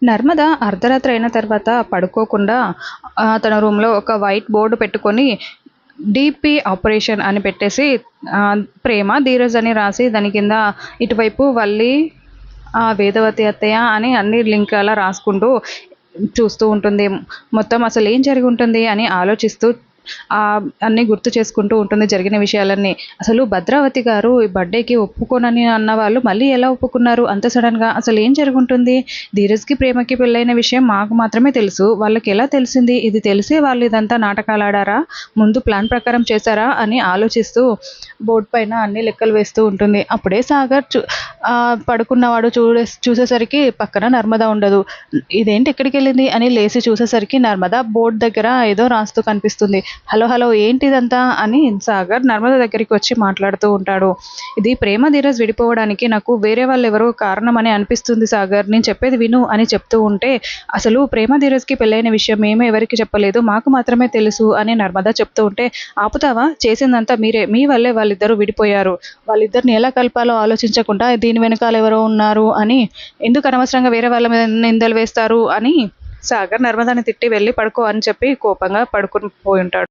నర్మద అర్ధరాత్రి అయిన తర్వాత పడుకోకుండా తన రూమ్‌లో ఒక వైట్ బోర్డ్ పెట్టుకొని డీపీ ఆపరేషన్ అని పెట్టేసి ప్రేమ, ధీరజ్ అని రాసి దాని కింద ఇటువైపు వల్లి, వేదవతి అత్తయ్య అని అన్ని లింక్ అలా రాసుకుంటూ చూస్తూ ఉంటుంది. మొత్తం అసలు ఏం జరిగి ఉంటుంది అని ఆలోచిస్తూ అన్నీ గుర్తు చేసుకుంటూ ఉంటుంది జరిగిన విషయాలన్నీ. అసలు భద్రావతి గారు ఈ బర్త్‌డేకి ఒప్పుకోనని అన్నవాళ్ళు మళ్ళీ ఎలా ఒప్పుకున్నారు అంత సడన్‌గా? అసలు ఏం జరుగుంటుంది? ధీరజ్‌కి, ప్రేమకి పెళ్ళైన విషయం మాకు మాత్రమే తెలుసు. వాళ్ళకెలా తెలిసింది? ఇది తెలిసే వాళ్ళు ఇదంతా నాటకాలాడారా? ముందు ప్లాన్ ప్రకారం చేశారా? అని ఆలోచిస్తూ బోర్డ్ పైన అన్ని లెక్కలు వేస్తూ ఉంటుంది. అప్పుడే సాగర్ పడుకున్నవాడు చూసేసరికి పక్కన నర్మద ఉండదు. ఇదేంటి ఎక్కడికెళ్ళింది అని లేచి చూసేసరికి నర్మద బోర్డ్ దగ్గర ఏదో రాస్తూ కనిపిస్తుంది. హలో హలో ఏంటిదంతా అని సాగర్ నర్మద దగ్గరికి వచ్చి మాట్లాడుతూ ఉంటాడు. ఇది ప్రేమ, ధీరజ్ విడిపోవడానికి నాకు వేరే వాళ్ళెవరో కారణమని అనిపిస్తుంది సాగర్. నేను చెప్పేది విను అని చెప్తూ ఉంటే, అసలు ప్రేమ, ధీరజ్‌కి పెళ్ళైన విషయం మేము ఎవరికీ చెప్పలేదు. మాకు మాత్రమే తెలుసు అని నర్మద చెప్తూ ఉంటే, ఆపుతావా? చేసిందంతా మీరే. మీ వల్లే వాళ్ళిద్దరూ విడిపోయారు. వాళ్ళిద్దరిని ఎలా కలపాలో ఆలోచించకుండా దీని వెనకాల ఎవరో ఉన్నారు అని, ఎందుకు అనవసరంగా వేరే వాళ్ళ మీద నిందలు వేస్తారు అని సాగర్ నర్మదాని తిట్టి వెళ్ళి పడుకో అని చెప్పి కోపంగా పడుకొని పోయుంటాడు.